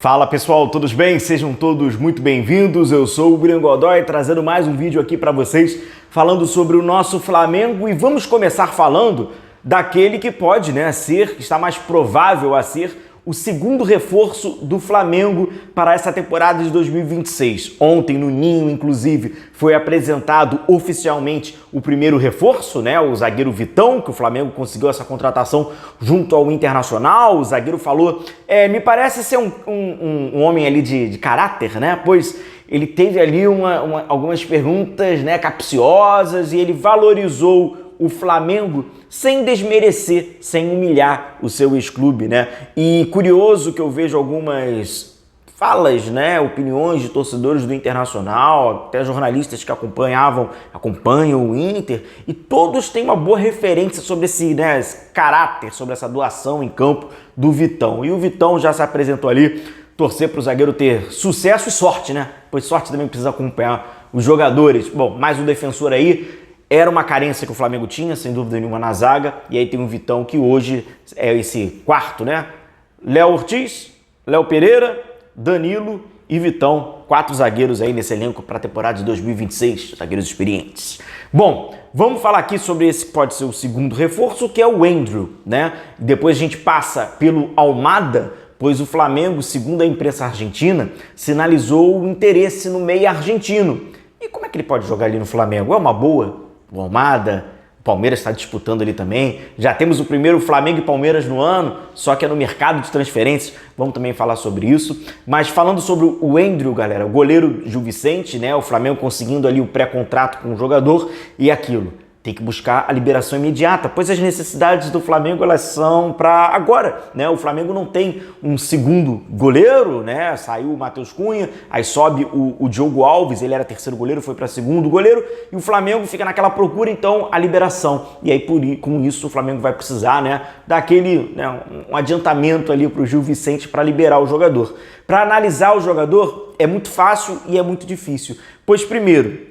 Fala pessoal, todos bem? Sejam todos muito bem-vindos. Eu sou o William Godoy trazendo mais um vídeo aqui para vocês falando sobre o nosso Flamengo e vamos começar falando daquele que pode, está mais provável a ser o segundo reforço do Flamengo para essa temporada de 2026. Ontem, no Ninho, inclusive, foi apresentado oficialmente o primeiro reforço, o zagueiro Vitão, que o Flamengo conseguiu essa contratação junto ao Internacional. O zagueiro falou, me parece ser um homem ali de caráter, pois ele teve ali algumas perguntas capciosas e ele valorizou o Flamengo sem desmerecer, sem humilhar o seu ex-clube, E curioso que eu vejo algumas falas, opiniões de torcedores do Internacional, até jornalistas que acompanham o Inter, e todos têm uma boa referência sobre esse caráter, sobre essa doação em campo do Vitão. E o Vitão já se apresentou ali, torcer para o zagueiro ter sucesso e sorte, Pois sorte também precisa acompanhar os jogadores. Bom, mais um defensor aí. Era uma carência que o Flamengo tinha, sem dúvida nenhuma, na zaga. E aí tem o Vitão, que hoje é esse quarto, Léo Ortiz, Léo Pereira, Danilo e Vitão. 4 zagueiros aí nesse elenco para a temporada de 2026, zagueiros experientes. Bom, vamos falar aqui sobre esse que pode ser o segundo reforço, que é o Andrew, Depois a gente passa pelo Almada, pois o Flamengo, segundo a imprensa argentina, sinalizou o interesse no meio argentino. E como é que ele pode jogar ali no Flamengo? É uma boa? O Almada, o Palmeiras está disputando ali também. Já temos o primeiro Flamengo e Palmeiras no ano, só que é no mercado de transferências. Vamos também falar sobre isso. Mas falando sobre o Andrew, galera, o goleiro Gil Vicente, o Flamengo conseguindo ali o pré-contrato com o jogador e aquilo. Tem que buscar a liberação imediata, pois as necessidades do Flamengo elas são para agora, O Flamengo não tem um segundo goleiro, Saiu o Matheus Cunha, aí sobe o Diogo Alves, ele era terceiro goleiro, foi para segundo goleiro, e o Flamengo fica naquela procura, então, a liberação. E aí, com isso, o Flamengo vai precisar, daquele, um adiantamento ali para o Gil Vicente para liberar o jogador. Para analisar o jogador é muito fácil e é muito difícil, pois, primeiro,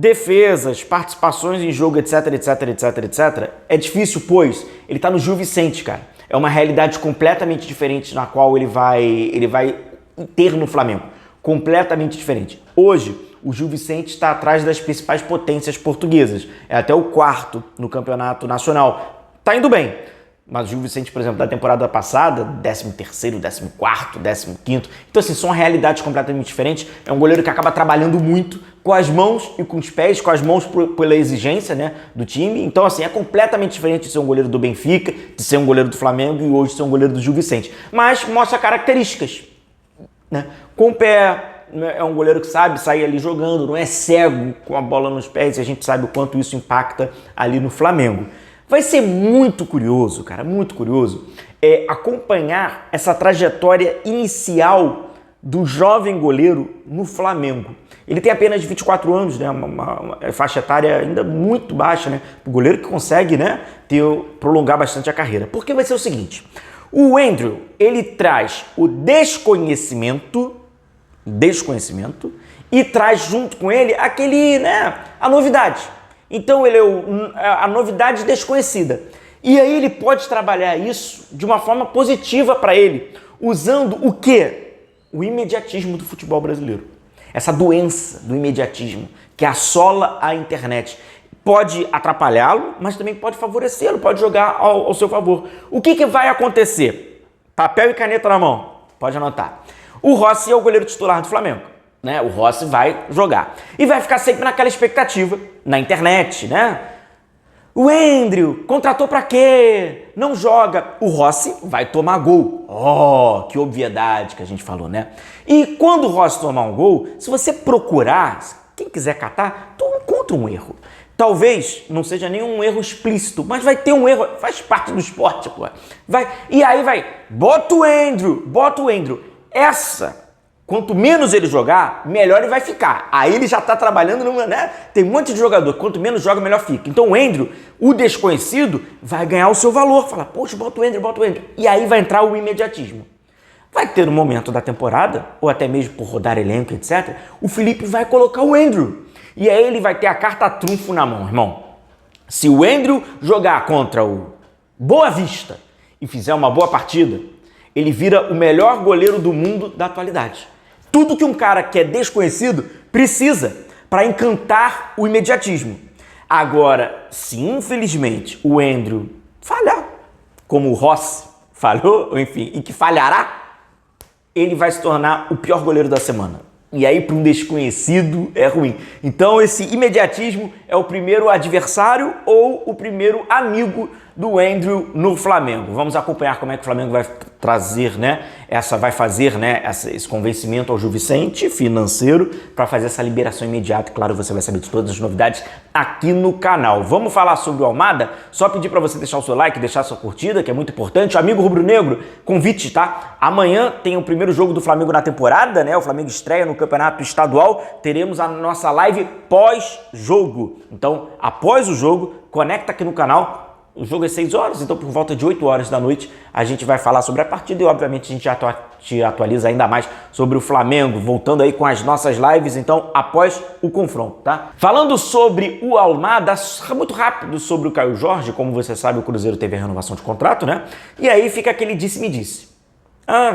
defesas, participações em jogo, etc. É difícil, pois ele tá no Gil Vicente, cara. É uma realidade completamente diferente na qual ele vai ter no Flamengo. Completamente diferente. Hoje, o Gil Vicente está atrás das principais potências portuguesas. É até o quarto no campeonato nacional. Tá indo bem. Mas o Gil Vicente, por exemplo, da temporada passada, 13º, 14º, 15º. Então, assim, são realidades completamente diferentes. É um goleiro que acaba trabalhando muito com as mãos e com os pés, com as mãos pela exigência, do time. Então, assim, é completamente diferente de ser um goleiro do Benfica, de ser um goleiro do Flamengo e hoje ser um goleiro do Gil Vicente. Mas mostra características, Com o pé, é um goleiro que sabe sair ali jogando, não é cego com a bola nos pés, e a gente sabe o quanto isso impacta ali no Flamengo. Vai ser muito curioso, cara, muito curioso, acompanhar essa trajetória inicial do jovem goleiro no Flamengo. Ele tem apenas 24 anos, uma faixa etária ainda muito baixa, O goleiro que consegue, prolongar bastante a carreira. Porque vai ser o seguinte, o Andrew, ele traz o desconhecimento e traz junto com ele a novidade. Então ele é a novidade desconhecida. E aí ele pode trabalhar isso de uma forma positiva para ele, usando o quê? O imediatismo do futebol brasileiro. Essa doença do imediatismo que assola a internet. Pode atrapalhá-lo, mas também pode favorecê-lo, pode jogar ao seu favor. O que vai acontecer? Papel e caneta na mão. Pode anotar. O Rossi é o goleiro titular do Flamengo. O Rossi vai jogar. E vai ficar sempre naquela expectativa, na internet, O Andrew contratou pra quê? Não joga. O Rossi vai tomar gol. Oh, que obviedade que a gente falou, E quando o Rossi tomar um gol, se você procurar, quem quiser catar, tu encontra um erro. Talvez não seja nenhum erro explícito, mas vai ter um erro, faz parte do esporte, pô. E aí bota o Andrew. Quanto menos ele jogar, melhor ele vai ficar. Aí ele já tá trabalhando tem um monte de jogador. Quanto menos joga, melhor fica. Então o Andrew, o desconhecido, vai ganhar o seu valor. Fala, poxa, bota o Andrew. E aí vai entrar o imediatismo. Vai ter um momento da temporada, ou até mesmo por rodar elenco, etc. O Felipe vai colocar o Andrew. E aí ele vai ter a carta trunfo na mão, irmão. Se o Andrew jogar contra o Boa Vista e fizer uma boa partida, ele vira o melhor goleiro do mundo da atualidade. Tudo que um cara que é desconhecido precisa para encantar o imediatismo. Agora, se infelizmente o Andrew falhar, como o Ross falhou, enfim, e que falhará, ele vai se tornar o pior goleiro da semana. E aí, para um desconhecido, é ruim. Então, esse imediatismo é o primeiro adversário ou o primeiro amigo do Andrew no Flamengo. Vamos acompanhar como é que o Flamengo vai trazer, vai fazer esse convencimento ao Gil Vicente financeiro para fazer essa liberação imediata. Claro, você vai saber de todas as novidades aqui no canal. Vamos falar sobre o Almada? Só pedir para você deixar o seu like, deixar a sua curtida, que é muito importante. Amigo rubro-negro, convite, tá? Amanhã tem o primeiro jogo do Flamengo na temporada, O Flamengo estreia no Campeonato Estadual. Teremos a nossa live pós-jogo. Então, após o jogo, conecta aqui no canal. O jogo é 6 horas, então por volta de 8 horas da noite a gente vai falar sobre a partida e obviamente a gente já te atualiza ainda mais sobre o Flamengo, voltando aí com as nossas lives, então após o confronto, tá? Falando sobre o Almada, muito rápido sobre o Caio Jorge, como você sabe o Cruzeiro teve a renovação de contrato, E aí fica aquele disse-me-disse.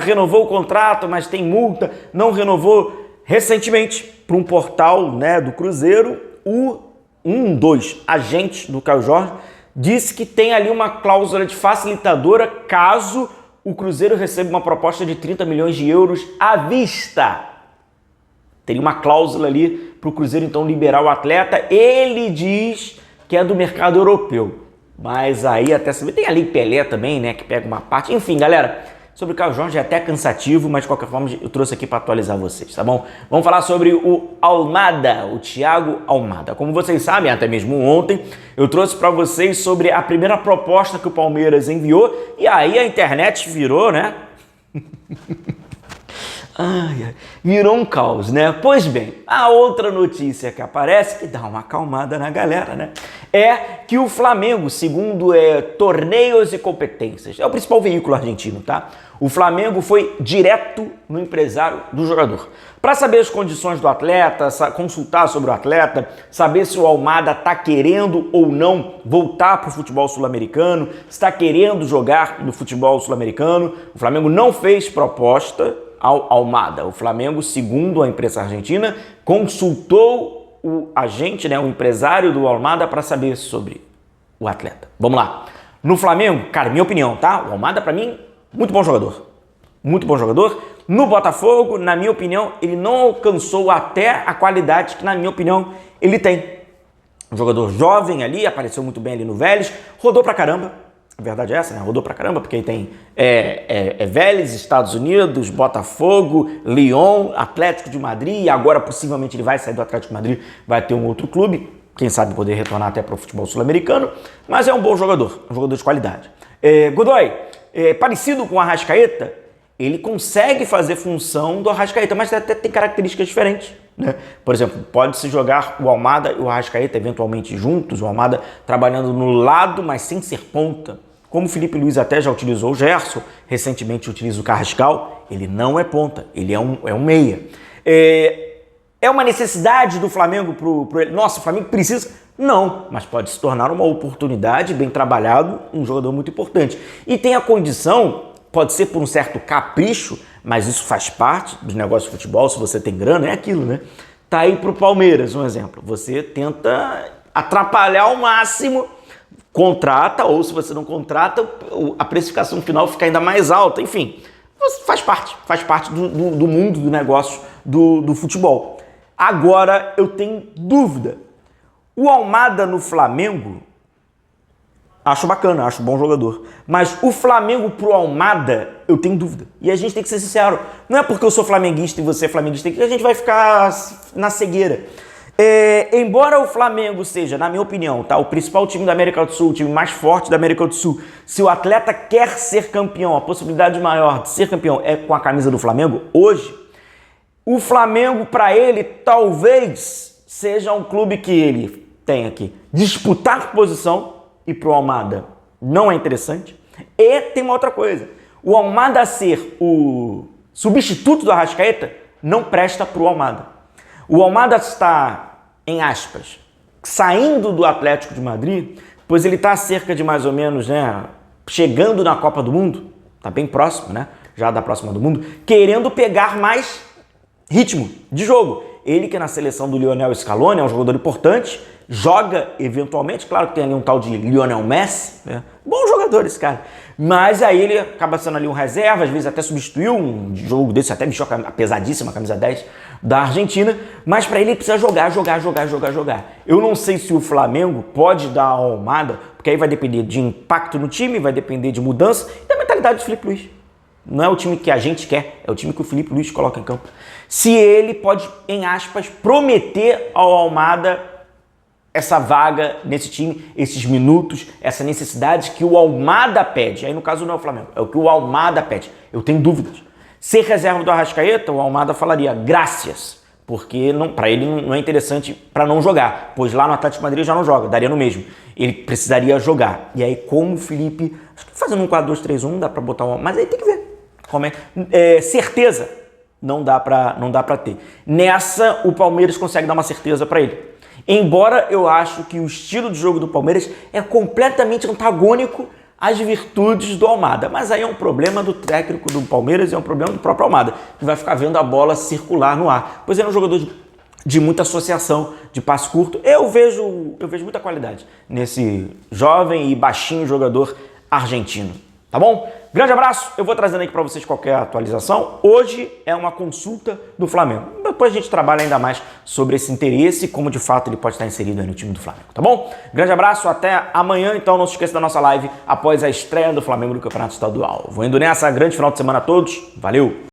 Renovou o contrato, mas tem multa, não renovou. Recentemente, para um portal do Cruzeiro, um dos agentes do Caio Jorge disse que tem ali uma cláusula de facilitadora caso o Cruzeiro receba uma proposta de 30 milhões de euros à vista. Teria uma cláusula ali para o Cruzeiro então liberar o atleta. Ele diz que é do mercado europeu. Mas aí até se vê, tem a Lei Pelé também, que pega uma parte. Enfim, galera, sobre o Caio Jorge é até cansativo, mas de qualquer forma eu trouxe aqui para atualizar vocês, tá bom? Vamos falar sobre o Almada, o Thiago Almada. Como vocês sabem, até mesmo ontem, eu trouxe para vocês sobre a primeira proposta que o Palmeiras enviou e aí a internet virou, virou um caos, Pois bem, a outra notícia que aparece, que dá uma acalmada na galera, é que o Flamengo, segundo Torneios e Competências, é o principal veículo argentino, tá? O Flamengo foi direto no empresário do jogador. Para saber as condições do atleta, consultar sobre o atleta, saber se o Almada está querendo ou não voltar para o futebol sul-americano, está querendo jogar no futebol sul-americano. O Flamengo não fez proposta ao Almada. O Flamengo, segundo a imprensa argentina, consultou o agente, o empresário do Almada para saber sobre o atleta. Vamos lá. No Flamengo, cara, minha opinião, tá? O Almada, para mim, muito bom jogador. Muito bom jogador. No Botafogo, na minha opinião, ele não alcançou até a qualidade que, na minha opinião, ele tem. Um jogador jovem ali, apareceu muito bem ali no Vélez, rodou pra caramba. A verdade é essa, rodou pra caramba, porque aí tem Vélez, Estados Unidos, Botafogo, Lyon, Atlético de Madrid, e agora possivelmente ele vai sair do Atlético de Madrid, vai ter um outro clube, quem sabe poder retornar até para o futebol sul-americano, mas é um bom jogador, um jogador de qualidade. Godoy, parecido com o Arrascaeta, ele consegue fazer função do Arrascaeta, mas até tem características diferentes, Por exemplo, pode-se jogar o Almada e o Arrascaeta eventualmente juntos, o Almada trabalhando no lado, mas sem ser ponta. Como o Felipe Luiz até já utilizou o Gerson, recentemente utiliza o Carrascal, ele não é ponta, ele é um meia. É uma necessidade do Flamengo pro ele? Nossa, o Flamengo precisa? Não, mas pode se tornar uma oportunidade, bem trabalhado, um jogador muito importante. E tem a condição, pode ser por um certo capricho, mas isso faz parte dos negócios de futebol, se você tem grana, é aquilo, Tá aí pro Palmeiras, um exemplo. Você tenta atrapalhar ao máximo, contrata, ou se você não contrata, a precificação final fica ainda mais alta, enfim. Faz parte do mundo do negócio do futebol. Agora, eu tenho dúvida. O Almada no Flamengo, acho bacana, acho bom jogador. Mas o Flamengo pro Almada, eu tenho dúvida. E a gente tem que ser sincero. Não é porque eu sou flamenguista e você é flamenguista que a gente vai ficar na cegueira. Embora o Flamengo seja, na minha opinião, o principal time da América do Sul, o time mais forte da América do Sul, se o atleta quer ser campeão, a possibilidade maior de ser campeão é com a camisa do Flamengo, hoje, o Flamengo, para ele, talvez seja um clube que ele tenha que disputar posição, e pro Almada não é interessante. E tem uma outra coisa, o Almada ser o substituto do Arrascaeta não presta pro Almada. O Almada está, em aspas, saindo do Atlético de Madrid, pois ele está cerca de mais ou menos, chegando na Copa do Mundo, está bem próximo, já da próxima do mundo, querendo pegar mais ritmo de jogo. Ele que é na seleção do Lionel Scaloni, é um jogador importante, joga eventualmente, claro que tem ali um tal de Lionel Messi, né? Bom jogador esse cara, mas aí ele acaba sendo ali um reserva, às vezes até substituiu um jogo desse, até bichou a pesadíssima camisa 10 da Argentina, mas para ele precisa jogar. Eu não sei se o Flamengo pode dar a Almada, porque aí vai depender de impacto no time, vai depender de mudança e da mentalidade do Felipe Luiz. Não é o time que a gente quer, é o time que o Felipe Luiz coloca em campo. Se ele pode, em aspas, prometer ao Almada essa vaga nesse time, esses minutos, essa necessidade que o Almada pede. Aí no caso não é o Flamengo, é o que o Almada pede. Eu tenho dúvidas. Ser reserva do Arrascaeta, o Almada falaria graças, porque para ele não é interessante para não jogar, pois lá no Atlético de Madrid já não joga, daria no mesmo. Ele precisaria jogar. E aí como o Felipe, acho que fazendo um 4-2-3-1 dá para botar um, mas aí tem que ver. Como certeza não dá para ter. Nessa, o Palmeiras consegue dar uma certeza para ele. Embora eu acho que o estilo de jogo do Palmeiras é completamente antagônico às virtudes do Almada. Mas aí é um problema do técnico do Palmeiras e é um problema do próprio Almada, que vai ficar vendo a bola circular no ar. Pois é um jogador de muita associação, de passe curto. Eu vejo muita qualidade nesse jovem e baixinho jogador argentino. Tá bom? Grande abraço, eu vou trazendo aqui para vocês qualquer atualização. Hoje é uma consulta do Flamengo. Depois a gente trabalha ainda mais sobre esse interesse e como de fato ele pode estar inserido aí no time do Flamengo, tá bom? Grande abraço, até amanhã. Então não se esqueça da nossa live após a estreia do Flamengo no Campeonato Estadual. Vou indo nessa, grande final de semana a todos. Valeu!